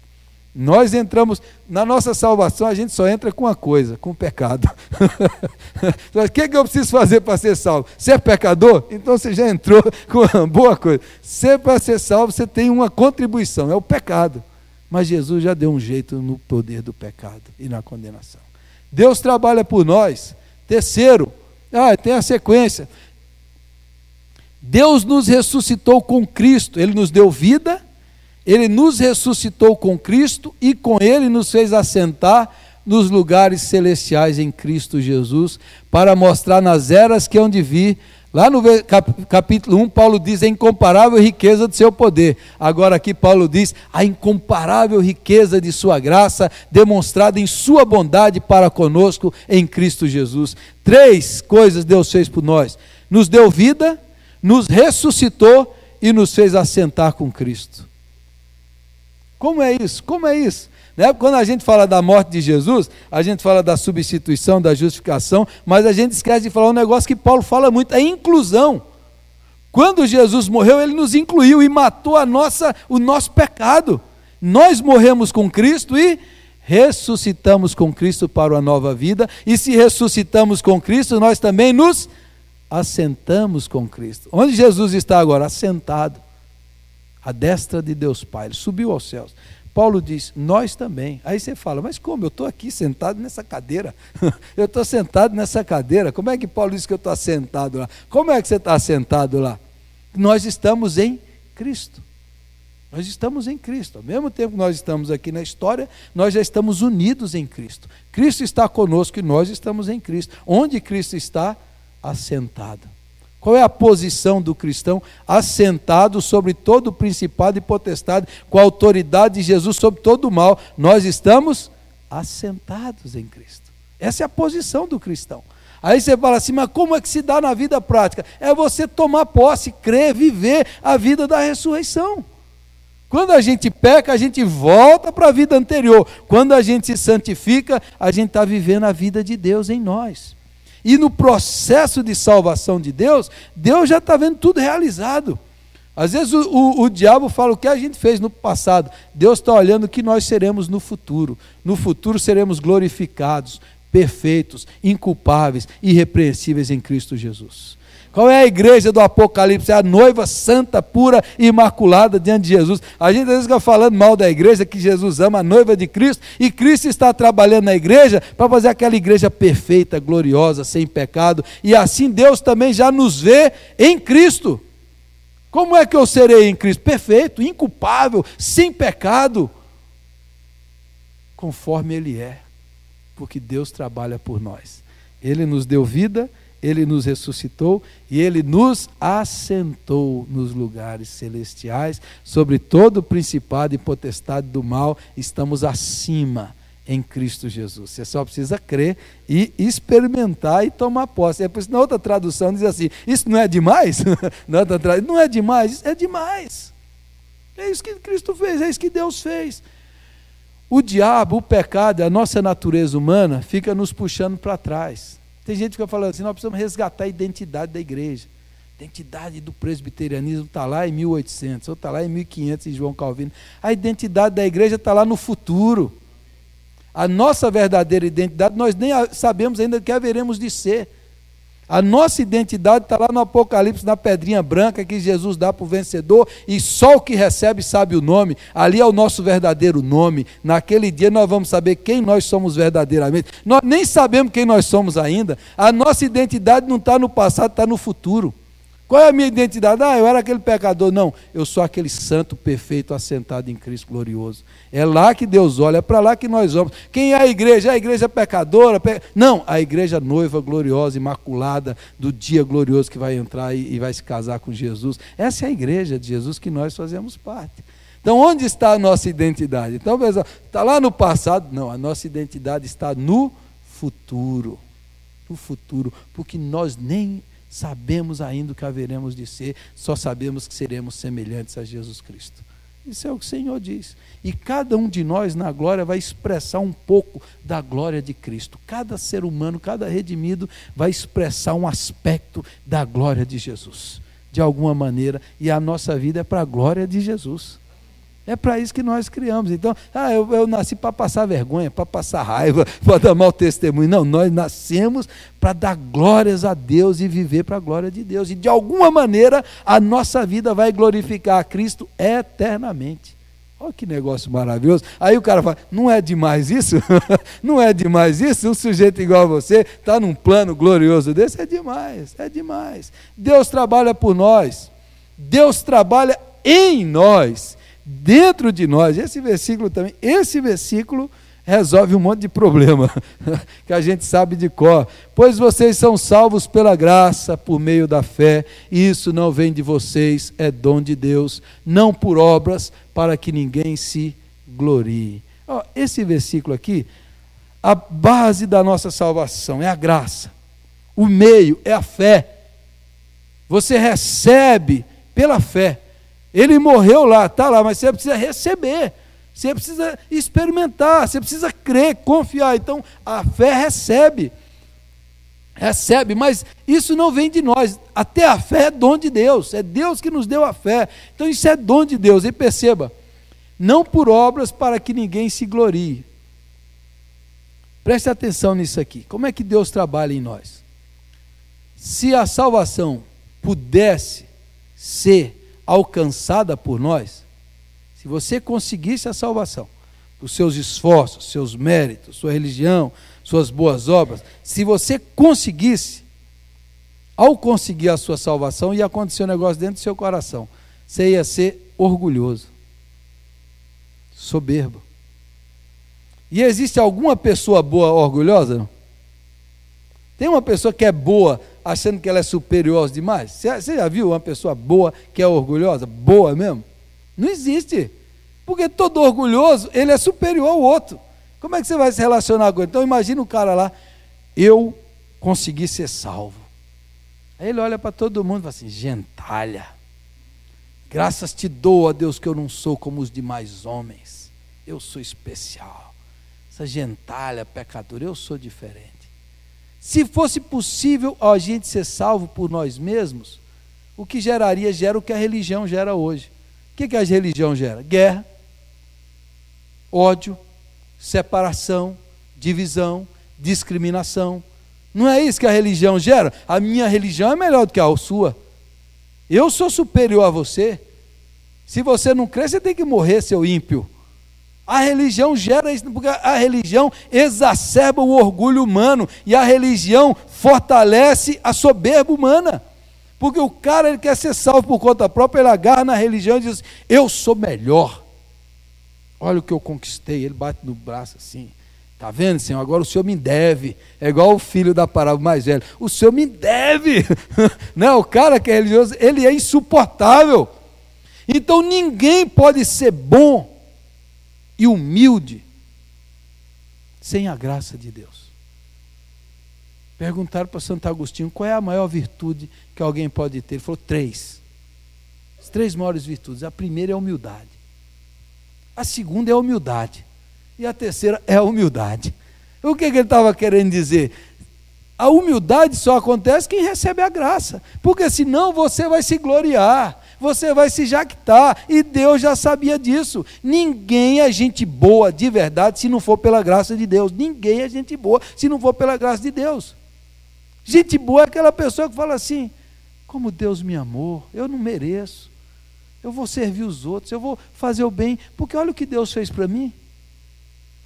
Nós entramos, na nossa salvação, a gente só entra com uma coisa, com o pecado. O que eu preciso fazer para ser salvo? Ser pecador? Então você já entrou com uma boa coisa. Para ser salvo, você tem uma contribuição, é o pecado. Mas Jesus já deu um jeito no poder do pecado e na condenação. Deus trabalha por nós. Terceiro, tem a sequência. Deus nos ressuscitou com Cristo, Ele nos deu vida, Ele nos ressuscitou com Cristo e com Ele nos fez assentar nos lugares celestiais em Cristo Jesus, para mostrar nas eras que hão de vir. Lá no capítulo 1, Paulo diz a incomparável riqueza do seu poder. Agora aqui Paulo diz a incomparável riqueza de sua graça, demonstrada em sua bondade para conosco em Cristo Jesus. 3 coisas Deus fez por nós: nos deu vida, nos ressuscitou e nos fez assentar com Cristo. Como é isso? Como é isso? Né? Quando a gente fala da morte de Jesus, a gente fala da substituição, da justificação, mas a gente esquece de falar um negócio que Paulo fala muito, a inclusão. Quando Jesus morreu, Ele nos incluiu e matou o nosso pecado. Nós morremos com Cristo e ressuscitamos com Cristo para uma nova vida, e se ressuscitamos com Cristo, nós também nos assentamos com Cristo. Onde Jesus está agora? Assentado à destra de Deus Pai, Ele subiu aos céus. Paulo diz, nós também. Aí você fala, mas como? Eu estou aqui sentado nessa cadeira. Eu estou sentado nessa cadeira. Como é que Paulo diz que eu estou assentado lá? Como é que você está assentado lá? Nós estamos em Cristo. Nós estamos em Cristo. Ao mesmo tempo que nós estamos aqui na história, nós já estamos unidos em Cristo. Cristo está conosco e nós estamos em Cristo. Onde Cristo está? Assentado. Qual é a posição do cristão? Assentado sobre todo o principado e potestade, com a autoridade de Jesus sobre todo o mal. Nós estamos assentados em Cristo. Essa é a posição do cristão. Aí você fala assim, mas como é que se dá na vida prática? É você tomar posse, crer, viver a vida da ressurreição. Quando a gente peca, a gente volta para a vida anterior. Quando a gente se santifica, a gente está vivendo a vida de Deus em nós. E no processo de salvação de Deus, Deus já está vendo tudo realizado. Às vezes o diabo fala o que a gente fez no passado. Deus está olhando o que nós seremos no futuro. No futuro seremos glorificados, perfeitos, inculpáveis, irrepreensíveis em Cristo Jesus. Qual é a igreja do Apocalipse? É a noiva santa, pura e imaculada diante de Jesus. A gente às vezes fica falando mal da igreja, que Jesus ama a noiva de Cristo, e Cristo está trabalhando na igreja para fazer aquela igreja perfeita, gloriosa, sem pecado, e assim Deus também já nos vê em Cristo. Como é que eu serei em Cristo? Perfeito, inculpável, sem pecado, conforme Ele é, porque Deus trabalha por nós. Ele nos deu vida, Ele nos ressuscitou e Ele nos assentou nos lugares celestiais, sobre todo o principado e potestade do mal. Estamos acima em Cristo Jesus. Você só precisa crer e experimentar e tomar posse. É por isso que na outra tradução diz assim, isso não é demais? Não é demais, isso é demais. É isso que Cristo fez, é isso que Deus fez. O diabo, o pecado, a nossa natureza humana fica nos puxando para trás. Tem gente que fica falando assim, nós precisamos resgatar a identidade da igreja. A identidade do presbiterianismo está lá em 1800, ou está lá em 1500 em João Calvino. A identidade da igreja está lá no futuro. A nossa verdadeira identidade, nós nem sabemos ainda o que haveremos de ser. A nossa identidade está lá no Apocalipse, na pedrinha branca que Jesus dá para o vencedor, e só o que recebe sabe o nome. Ali é o nosso verdadeiro nome. Naquele dia nós vamos saber quem nós somos verdadeiramente. Nós nem sabemos quem nós somos ainda. A nossa identidade não está no passado, está no futuro. Qual é a minha identidade? Eu era aquele pecador. Não, eu sou aquele santo perfeito assentado em Cristo glorioso. É lá que Deus olha, é para lá que nós vamos. Quem é a igreja? A igreja pecadora? Não, a igreja noiva gloriosa, imaculada, do dia glorioso que vai entrar e vai se casar com Jesus. Essa é a igreja de Jesus que nós fazemos parte. Então, onde está a nossa identidade? Então, pessoal, está lá no passado? Não, a nossa identidade está no futuro. No futuro, porque nós nem sabemos ainda o que haveremos de ser, só sabemos que seremos semelhantes a Jesus Cristo. Isso é o que o Senhor diz. E cada um de nós na glória vai expressar um pouco da glória de Cristo. Cada ser humano, cada redimido vai expressar um aspecto da glória de Jesus, de alguma maneira, e a nossa vida é para a glória de Jesus. É para isso que nós criamos. Então, eu nasci para passar vergonha, para passar raiva, para dar mau testemunho. Não, nós nascemos para dar glórias a Deus e viver para a glória de Deus. E de alguma maneira a nossa vida vai glorificar a Cristo eternamente. Olha que negócio maravilhoso. Aí o cara fala, não é demais isso? Não é demais isso? Um sujeito igual a você está num plano glorioso desse? É demais, é demais. Deus trabalha por nós. Deus trabalha em nós. Dentro de nós. Esse versículo resolve um monte de problema que a gente sabe de cor. Pois vocês são salvos pela graça, por meio da fé, e isso não vem de vocês, é dom de Deus, não por obras, para que ninguém se glorie. Esse versículo aqui, a base da nossa salvação é a graça, o meio é a fé. Você recebe pela fé. Ele morreu lá, está lá, mas você precisa receber, você precisa experimentar, você precisa crer, confiar. Então a fé recebe, mas isso não vem de nós. Até a fé é dom de Deus, é Deus que nos deu a fé. Então isso é dom de Deus. E perceba, não por obras para que ninguém se glorie. Preste atenção nisso aqui. Como é que Deus trabalha em nós? Se a salvação pudesse ser alcançada por nós, se você conseguisse a salvação, os seus esforços, seus méritos, sua religião, suas boas obras, se você conseguisse, ao conseguir a sua salvação, ia acontecer um negócio dentro do seu coração, você ia ser orgulhoso, soberbo. E existe alguma pessoa boa orgulhosa? Não? Tem uma pessoa que é boa achando que ela é superior aos demais? Você já viu uma pessoa boa que é orgulhosa? Boa mesmo? Não existe. Porque todo orgulhoso, ele é superior ao outro. Como é que você vai se relacionar com ele? Então imagina o cara lá, eu consegui ser salvo. Aí ele olha para todo mundo e fala assim, gentalha, graças te dou, ó Deus, que eu não sou como os demais homens. Eu sou especial. Essa gentalha pecadora, eu sou diferente. Se fosse possível a gente ser salvo por nós mesmos, o que gera o que a religião gera hoje. O que a religião gera? Guerra, ódio, separação, divisão, discriminação. Não é isso que a religião gera? A minha religião é melhor do que a sua. Eu sou superior a você. Se você não crê, você tem que morrer, seu ímpio. A religião gera isso, porque a religião exacerba o orgulho humano e a religião fortalece a soberba humana. Porque o cara, ele quer ser salvo por conta própria, ele agarra na religião e diz, eu sou melhor. Olha o que eu conquistei. Ele bate no braço assim, está vendo, Senhor? Agora o Senhor me deve. É igual o filho da parábola mais velho, o Senhor me deve. Não, o cara que é religioso, ele é insuportável. Então ninguém pode ser bom e humilde sem a graça de Deus. Perguntaram para Santo Agostinho qual é a maior virtude que alguém pode ter. Ele falou 3. As 3 maiores virtudes. A primeira é a humildade, a segunda é a humildade e a terceira é a humildade. O que ele estava querendo dizer? A humildade só acontece quem recebe a graça, porque senão você vai se gloriar, você vai se jactar, e Deus já sabia disso. Ninguém é gente boa de verdade se não for pela graça de Deus. Ninguém é gente boa se não for pela graça de Deus. Gente boa é aquela pessoa que fala assim: como Deus me amou, eu não mereço, eu vou servir os outros, eu vou fazer o bem, porque olha o que Deus fez para mim.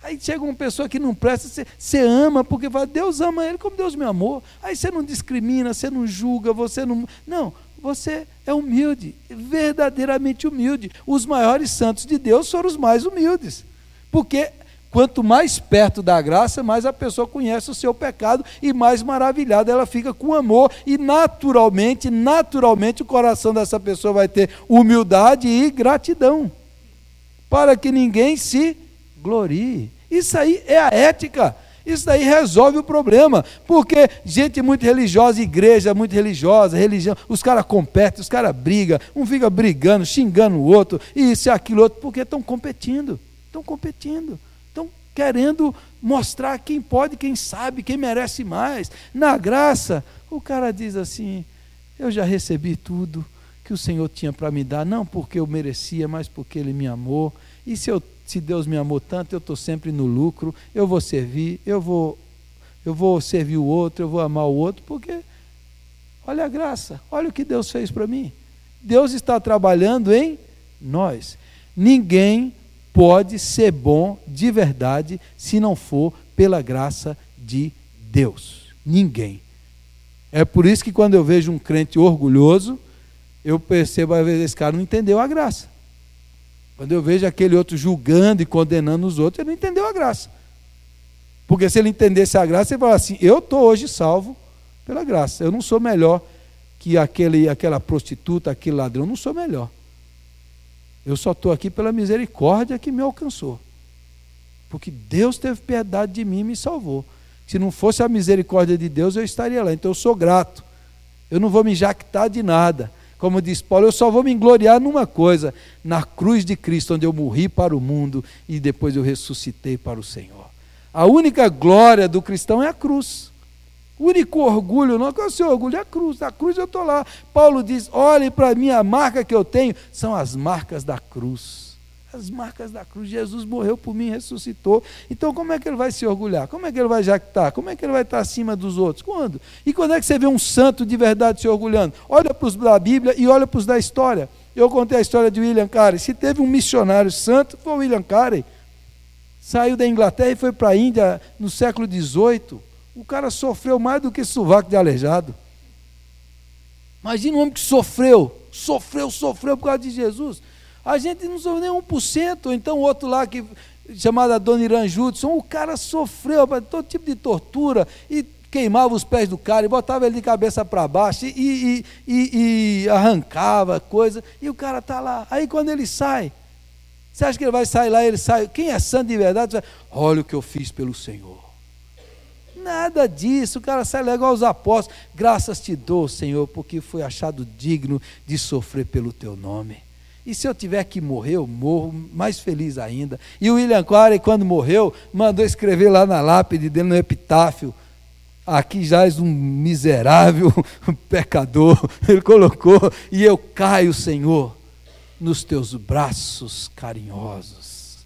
Aí chega uma pessoa que não presta, você ama, porque fala, Deus ama ele como Deus me amou. Aí você não discrimina, você não julga, você não... Não, você é humilde, verdadeiramente humilde. Os maiores santos de Deus foram os mais humildes, porque quanto mais perto da graça, mais a pessoa conhece o seu pecado e mais maravilhada ela fica com amor, e naturalmente o coração dessa pessoa vai ter humildade e gratidão, para que ninguém se glorie. Isso aí é a ética, isso daí resolve o problema, porque gente muito religiosa, igreja muito religiosa, religião, os caras competem, os caras brigam, um fica brigando, xingando o outro, isso e aquilo outro, porque estão competindo, estão querendo mostrar quem pode, quem sabe, quem merece mais. Na graça, o cara diz assim: eu já recebi tudo que o Senhor tinha para me dar, não porque eu merecia, mas porque Ele me amou, e se Deus me amou tanto, eu estou sempre no lucro, eu vou servir, eu vou servir o outro, eu vou amar o outro, porque olha a graça, olha o que Deus fez para mim. Deus está trabalhando em nós. Ninguém pode ser bom de verdade se não for pela graça de Deus. Ninguém. É por isso que quando eu vejo um crente orgulhoso, eu percebo, às vezes, esse cara não entendeu a graça. Quando eu vejo aquele outro julgando e condenando os outros, ele não entendeu a graça. Porque se ele entendesse a graça, ele fala assim: eu estou hoje salvo pela graça. Eu não sou melhor que aquela prostituta, aquele ladrão, eu não sou melhor. Eu só estou aqui pela misericórdia que me alcançou. Porque Deus teve piedade de mim e me salvou. Se não fosse a misericórdia de Deus, eu estaria lá. Então eu sou grato. Eu não vou me jactar de nada. Como diz Paulo, eu só vou me gloriar numa coisa: na cruz de Cristo, onde eu morri para o mundo e depois eu ressuscitei para o Senhor. A única glória do cristão é a cruz. O único orgulho, não é o seu orgulho, é a cruz. Na cruz eu estou lá. Paulo diz: olhe para mim, a marca que eu tenho são as marcas da cruz. As marcas da cruz. Jesus morreu por mim, ressuscitou. Então como é que ele vai se orgulhar? Como é que ele vai jactar? Como é que ele vai estar acima dos outros? Quando? E quando é que você vê um santo de verdade se orgulhando? Olha para os da Bíblia e olha para os da história. Eu contei a história de William Carey. Se teve um missionário santo, foi o William Carey. Saiu da Inglaterra e foi para a Índia no século XVIII. O cara sofreu mais do que sovaco de aleijado. Imagina um homem que sofreu por causa de Jesus. A gente não sofreu nem 1%. Então o outro lá, chamado Adoniran Judson, o cara sofreu todo tipo de tortura, e queimava os pés do cara, e botava ele de cabeça para baixo, e arrancava coisa, e o cara está lá. Aí quando ele sai, você acha que ele vai sair lá? Ele sai, quem é santo de verdade, vai, olha o que eu fiz pelo Senhor. Nada disso. O cara sai lá igual aos apóstolos: graças te dou, Senhor, porque fui achado digno de sofrer pelo teu nome. E se eu tiver que morrer, eu morro mais feliz ainda. E o William Carey, quando morreu, mandou escrever lá na lápide dele, no epitáfio: aqui jaz um miserável pecador. Ele colocou: e eu caio, Senhor, nos teus braços carinhosos.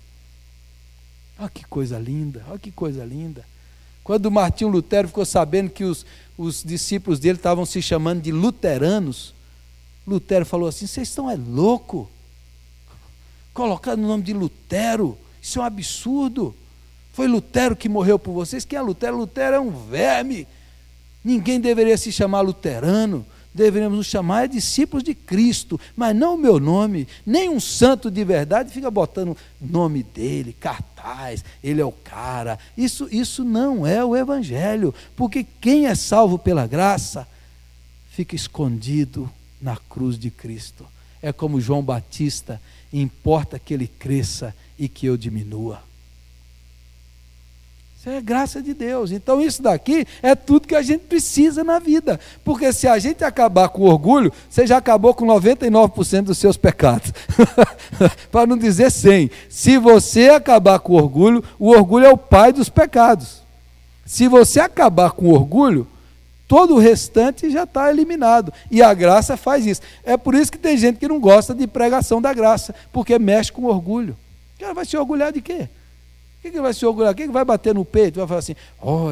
Olha que coisa linda, olha que coisa linda. Quando Martinho Lutero ficou sabendo que os discípulos dele estavam se chamando de luteranos, Lutero falou assim: vocês estão louco? Colocando o nome de Lutero, isso é um absurdo. Foi Lutero que morreu por vocês. Quem é Lutero? Lutero é um verme. Ninguém deveria se chamar luterano. Deveríamos nos chamar discípulos de Cristo, mas não o meu nome. Nem um santo de verdade fica botando o nome dele, cartaz, ele é o cara. Isso não é o Evangelho, porque quem é salvo pela graça fica escondido na cruz de Cristo. É como João Batista: importa que ele cresça e que eu diminua. Isso é graça de Deus. Então isso daqui é tudo que a gente precisa na vida, porque se a gente acabar com o orgulho, você já acabou com 99% dos seus pecados. Para não dizer 100. Se você acabar com o orgulho é o pai dos pecados. Se você acabar com o orgulho, todo o restante já está eliminado. E a graça faz isso. É por isso que tem gente que não gosta de pregação da graça, porque mexe com orgulho. O cara vai se orgulhar de quê? que ele vai se orgulhar? O que ele vai bater no peito? Vai falar assim,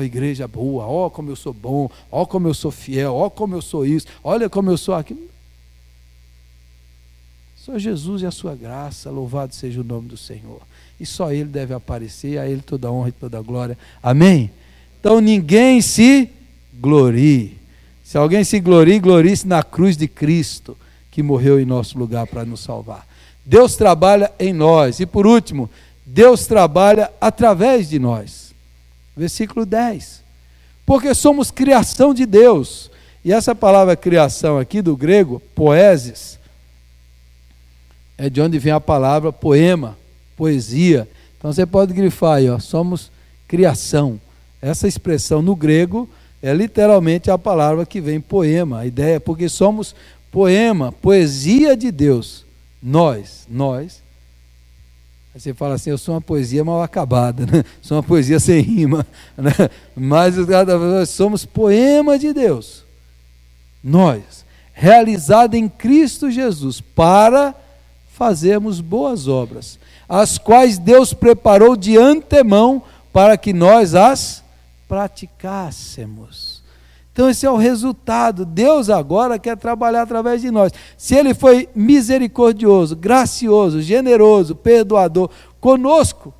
igreja boa, como eu sou bom, como eu sou fiel, como eu sou isso, olha como eu sou aquilo. Só Jesus e a sua graça, louvado seja o nome do Senhor. E só Ele deve aparecer, a Ele toda honra e toda glória. Amém? Então ninguém se glorie. Se alguém se glorie, glorie-se na cruz de Cristo, que morreu em nosso lugar para nos salvar. Deus trabalha em nós. E por último, Deus trabalha através de nós. Versículo 10. Porque somos criação de Deus. E essa palavra criação aqui do grego, poesis, é de onde vem a palavra poema, poesia. Então você pode grifar aí, somos criação. Essa expressão no grego é literalmente a palavra que vem poema. A ideia é porque somos poema, poesia de Deus. Nós. Aí você fala assim, eu sou uma poesia mal acabada, né? Sou uma poesia sem rima, né? Mas nós somos poema de Deus. Nós, realizado em Cristo Jesus, para fazermos boas obras, as quais Deus preparou de antemão para que nós as praticássemos. Então esse é o resultado. Deus agora quer trabalhar através de nós. Se Ele foi misericordioso, gracioso, generoso, perdoador conosco,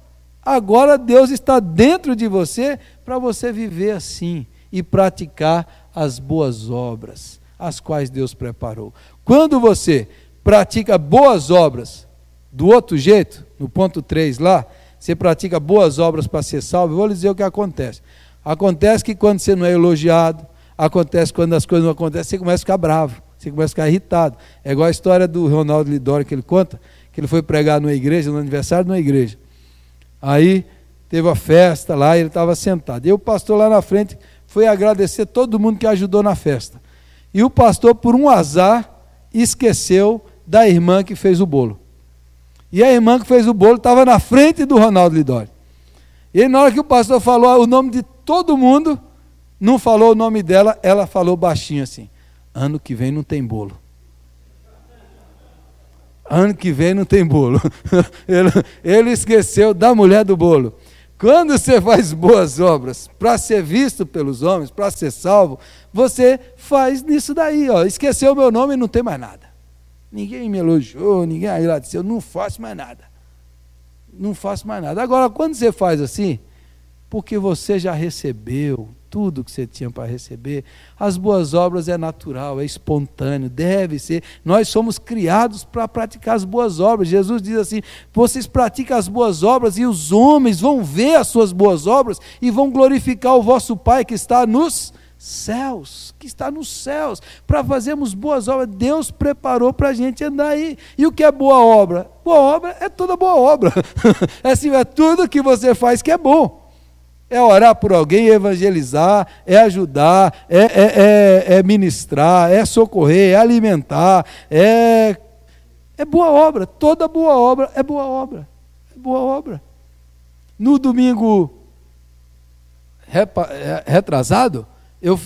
agora Deus está dentro de você para você viver assim e praticar as boas obras, as quais Deus preparou. Quando você pratica boas obras do outro jeito, no ponto 3 lá, você pratica boas obras para ser salvo, eu vou lhe dizer o que acontece. Acontece que quando você não é elogiado, acontece quando as coisas não acontecem, você começa a ficar bravo, você começa a ficar irritado. É igual a história do Ronaldo Lidório que ele conta, que ele foi pregar numa igreja, no aniversário de uma igreja. Aí teve a festa lá, ele estava sentado. E o pastor lá na frente foi agradecer todo mundo que ajudou na festa. E o pastor, por um azar, esqueceu da irmã que fez o bolo. E a irmã que fez o bolo estava na frente do Ronaldo Lidório. E na hora que o pastor falou o nome de todo mundo, não falou o nome dela, ela falou baixinho assim, ano que vem não tem bolo. Ano que vem não tem bolo. Ele esqueceu da mulher do bolo. Quando você faz boas obras para ser visto pelos homens, para ser salvo, você faz nisso daí, esqueceu o meu nome e não tem mais nada. Ninguém me elogiou, ninguém agradeceu, não faço mais nada. Não faço mais nada. Agora, quando você faz assim, porque você já recebeu tudo que você tinha para receber, as boas obras é natural, é espontâneo, deve ser. Nós somos criados para praticar as boas obras. Jesus diz assim, vocês praticam as boas obras e os homens vão ver as suas boas obras e vão glorificar o vosso Pai que está nos céus, para fazermos boas obras. Deus preparou para a gente andar aí. E o que é boa obra? Boa obra é toda boa obra. É tudo que você faz que é bom. É orar por alguém, é evangelizar, é ajudar, é ministrar, é socorrer, é alimentar, é boa obra. Toda boa obra é boa obra. É boa obra. No domingo retrasado, eu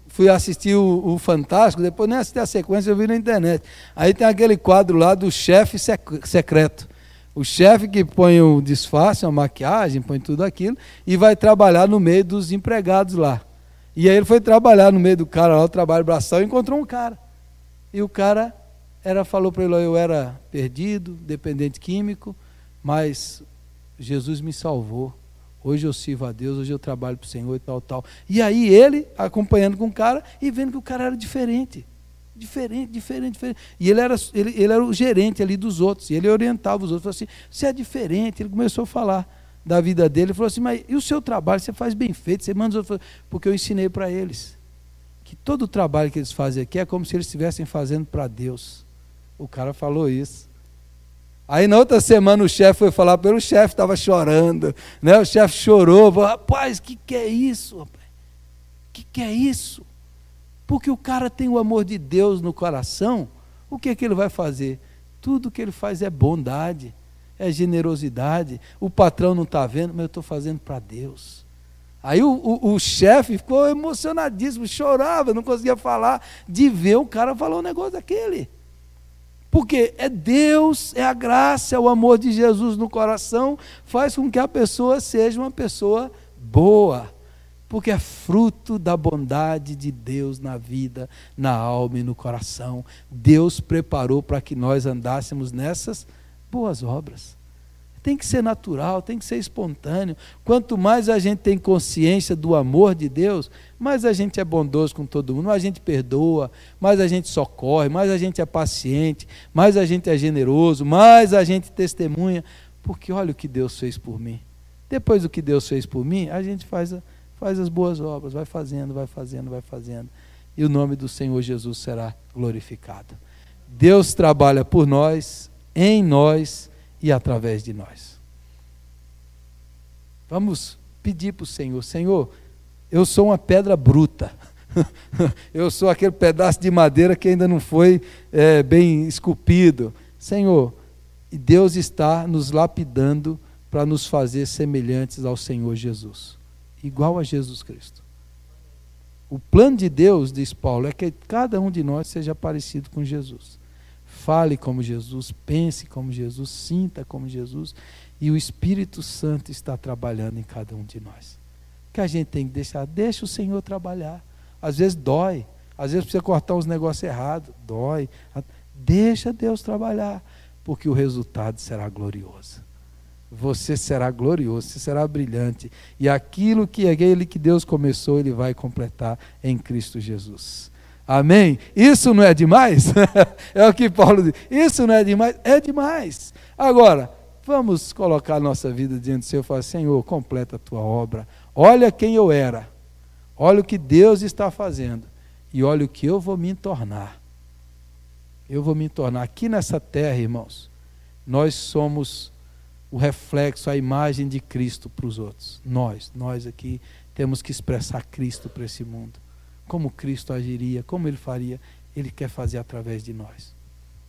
fui assistir o Fantástico, depois nem assisti a sequência, eu vi na internet. Aí tem aquele quadro lá do chefe secreto. O chefe que põe o disfarce, a maquiagem, põe tudo aquilo, e vai trabalhar no meio dos empregados lá. E aí ele foi trabalhar no meio do cara lá, o trabalho braçal, e encontrou um cara. E o cara falou para ele, eu era perdido, dependente químico, mas Jesus me salvou. Hoje eu sirvo a Deus, hoje eu trabalho para o Senhor e tal. E aí ele, acompanhando com o cara, e vendo que o cara era diferente. Diferente. E ele era o gerente ali dos outros, e ele orientava os outros, falou assim, você é diferente. Ele começou a falar da vida dele, ele falou assim, mas e o seu trabalho, você faz bem feito, você manda os outros, porque eu ensinei para eles, que todo o trabalho que eles fazem aqui é como se eles estivessem fazendo para Deus. O cara falou isso. Aí na outra semana o chefe foi falar pelo chefe, estava chorando, né? O chefe chorou, falou, rapaz, que é isso, rapaz? Que é isso? Porque o cara tem o amor de Deus no coração, o que ele vai fazer? Tudo que ele faz é bondade, é generosidade. O patrão não está vendo, mas eu estou fazendo para Deus. Aí o chefe ficou emocionadíssimo, chorava, não conseguia falar, de ver o cara falar um negócio daquele. Porque é Deus, é a graça, é o amor de Jesus no coração, faz com que a pessoa seja uma pessoa boa. Porque é fruto da bondade de Deus na vida, na alma e no coração. Deus preparou para que nós andássemos nessas boas obras. Tem que ser natural, tem que ser espontâneo. Quanto mais a gente tem consciência do amor de Deus, mais a gente é bondoso com todo mundo, mais a gente perdoa, mais a gente socorre, mais a gente é paciente, mais a gente é generoso, mais a gente testemunha. Porque olha o que Deus fez por mim. Depois do que Deus fez por mim, a gente faz as boas obras, vai fazendo, vai fazendo, vai fazendo. E o nome do Senhor Jesus será glorificado. Deus trabalha por nós, em nós e através de nós. Vamos pedir para o Senhor: Senhor, eu sou uma pedra bruta. Eu sou aquele pedaço de madeira que ainda não foi bem esculpido. Senhor, e Deus está nos lapidando para nos fazer semelhantes ao Senhor Jesus. Igual a Jesus Cristo. O plano de Deus, diz Paulo, é que cada um de nós seja parecido com Jesus. Fale como Jesus, pense como Jesus, sinta como Jesus, e o Espírito Santo está trabalhando em cada um de nós. O que a gente tem que deixa o Senhor trabalhar. Às vezes dói, às vezes precisa cortar os negócios errados, dói. Deixa Deus trabalhar, porque o resultado será glorioso. Você será glorioso, você será brilhante. E aquilo que Deus começou, Ele vai completar em Cristo Jesus. Amém? Isso não é demais? É o que Paulo diz. Isso não é demais? É demais. Agora, vamos colocar a nossa vida diante do Senhor e falar: Senhor, completa a tua obra. Olha quem eu era. Olha o que Deus está fazendo. E olha o que eu vou me tornar. Eu vou me tornar. Aqui nessa terra, irmãos, nós somos o reflexo, a imagem de Cristo para os outros. Nós aqui temos que expressar Cristo para esse mundo. Como Cristo agiria, como Ele faria, Ele quer fazer através de nós.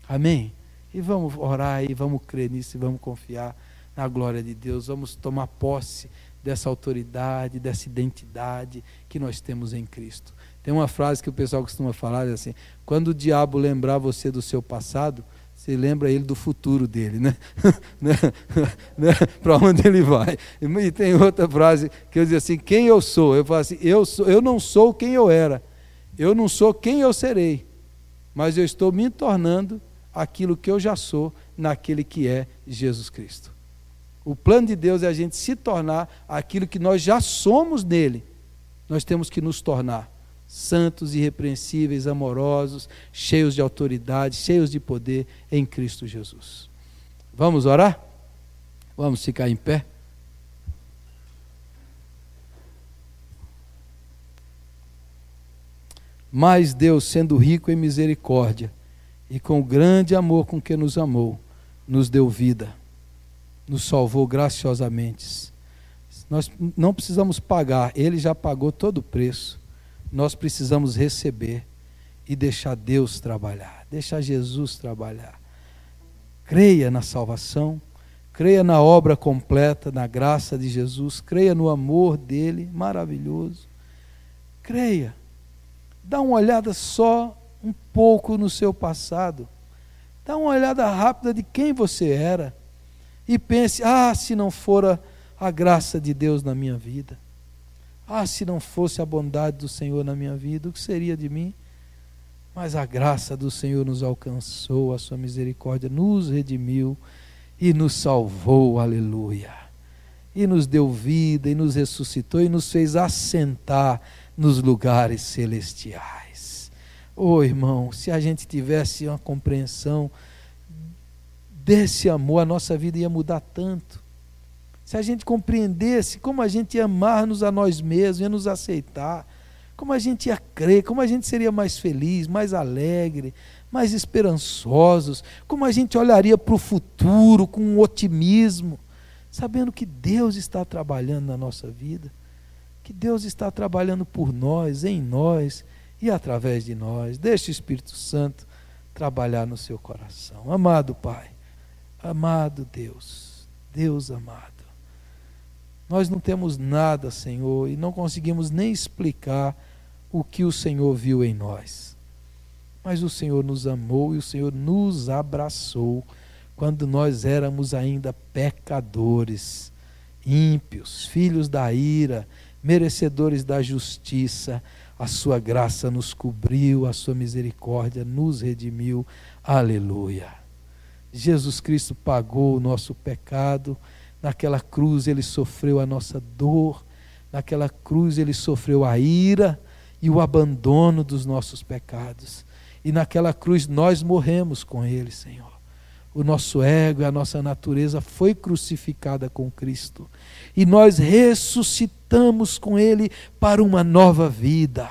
Amém? E vamos orar e vamos crer nisso e vamos confiar na glória de Deus. Vamos tomar posse dessa autoridade, dessa identidade que nós temos em Cristo. Tem uma frase que o pessoal costuma falar, é assim: quando o diabo lembrar você do seu passado, você lembra ele do futuro dele, né? Para onde ele vai. E tem outra frase que eu digo assim: quem eu sou? Eu falo assim: eu não sou quem eu era, eu não sou quem eu serei, mas eu estou me tornando aquilo que eu já sou naquele que é Jesus Cristo. O plano de Deus é a gente se tornar aquilo que nós já somos nele. Nós temos que nos tornar santos, irrepreensíveis, amorosos, cheios de autoridade, cheios de poder em Cristo Jesus. Vamos orar? Vamos ficar em pé? Mas Deus, sendo rico em misericórdia e com o grande amor com que nos amou, nos deu vida, nos salvou graciosamente. Nós não precisamos pagar, Ele já pagou todo o preço. Nós precisamos receber e deixar Deus trabalhar, deixar Jesus trabalhar. Creia na salvação, creia na obra completa, na graça de Jesus, creia no amor dele, maravilhoso. Creia, dá uma olhada só um pouco no seu passado, dá uma olhada rápida de quem você era e pense: se não fora a graça de Deus na minha vida, se não fosse a bondade do Senhor na minha vida, o que seria de mim? Mas a graça do Senhor nos alcançou, a sua misericórdia nos redimiu e nos salvou, aleluia. E nos deu vida, e nos ressuscitou, e nos fez assentar nos lugares celestiais. Irmão, se a gente tivesse uma compreensão desse amor, a nossa vida ia mudar tanto. Se a gente compreendesse como a gente ia amar-nos a nós mesmos, ia nos aceitar, como a gente ia crer, como a gente seria mais feliz, mais alegre, mais esperançosos, como a gente olharia para o futuro com um otimismo, sabendo que Deus está trabalhando na nossa vida, que Deus está trabalhando por nós, em nós e através de nós. Deixe o Espírito Santo trabalhar no seu coração. Amado Pai, amado Deus, Deus amado, nós não temos nada, Senhor, e não conseguimos nem explicar o que o Senhor viu em nós. mas o Senhor nos amou e o Senhor nos abraçou quando nós éramos ainda pecadores, ímpios, filhos da ira, merecedores da justiça. A sua graça nos cobriu, a sua misericórdia nos redimiu. Aleluia. Jesus Cristo pagou o nosso pecado. Naquela cruz ele sofreu a nossa dor. Naquela cruz ele sofreu a ira e o abandono dos nossos pecados. E naquela cruz nós morremos com ele, Senhor. O nosso ego, a nossa natureza foi crucificada com Cristo. E nós ressuscitamos com ele para uma nova vida.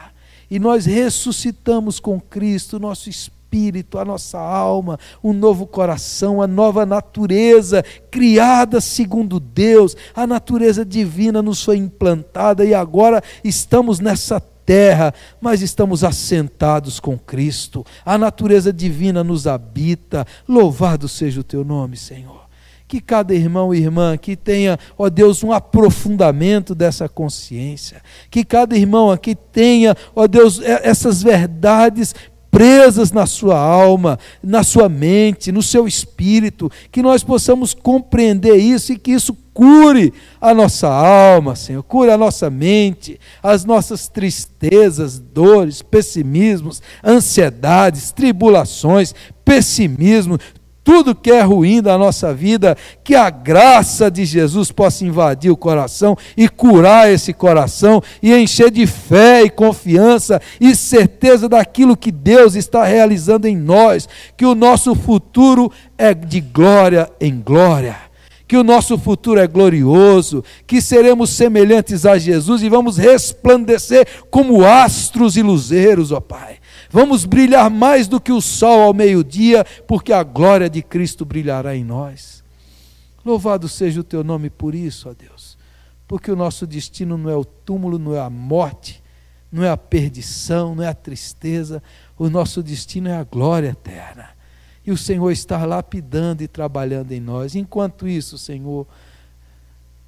E nós ressuscitamos com Cristo, o nosso espírito, a nossa alma, um novo coração, a nova natureza criada segundo Deus. A natureza divina nos foi implantada e agora estamos nessa terra, mas estamos assentados com Cristo. A natureza divina nos habita. Louvado seja o teu nome, Senhor. Que cada irmão e irmã que tenha, ó Deus, um aprofundamento dessa consciência. Que cada irmão aqui tenha, ó Deus, essas verdades presas na sua alma, na sua mente, no seu espírito, que nós possamos compreender isso e que isso cure a nossa alma, Senhor, cure a nossa mente, as nossas tristezas, dores, pessimismos, ansiedades, tribulações, pessimismo, tudo que é ruim da nossa vida, que a graça de Jesus possa invadir o coração e curar esse coração e encher de fé e confiança e certeza daquilo que Deus está realizando em nós, que o nosso futuro é de glória em glória, que o nosso futuro é glorioso, que seremos semelhantes a Jesus e vamos resplandecer como astros e luzeiros, ó Pai. Vamos brilhar mais do que o sol ao meio-dia, porque a glória de Cristo brilhará em nós. Louvado seja o teu nome por isso, ó Deus, porque o nosso destino não é o túmulo, não é a morte, não é a perdição, não é a tristeza, o nosso destino é a glória eterna. E o Senhor está lapidando e trabalhando em nós. Enquanto isso, Senhor,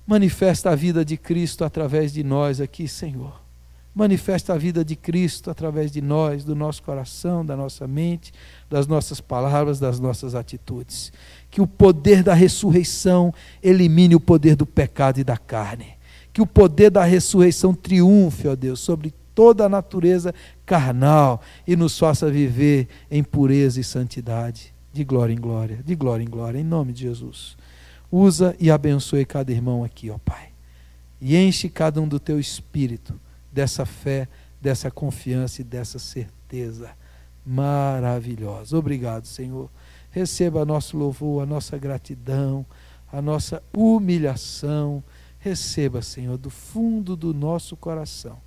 manifesta a vida de Cristo através de nós aqui, Senhor. Manifesta a vida de Cristo através de nós, do nosso coração, da nossa mente, das nossas palavras, das nossas atitudes. Que o poder da ressurreição elimine o poder do pecado e da carne. Que o poder da ressurreição triunfe, ó Deus, sobre toda a natureza carnal e nos faça viver em pureza e santidade, de glória em glória, de glória em glória, em nome de Jesus. Usa e abençoe cada irmão aqui, ó Pai. E enche cada um do teu espírito, dessa fé, dessa confiança e dessa certeza maravilhosa. Obrigado, Senhor. Receba nosso louvor, a nossa gratidão, a nossa humilhação. Receba, Senhor, do fundo do nosso coração,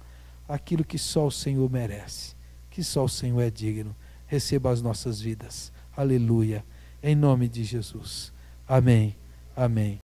aquilo que só o Senhor merece, que só o Senhor é digno. Receba as nossas vidas. Aleluia. Em nome de Jesus. Amém. Amém.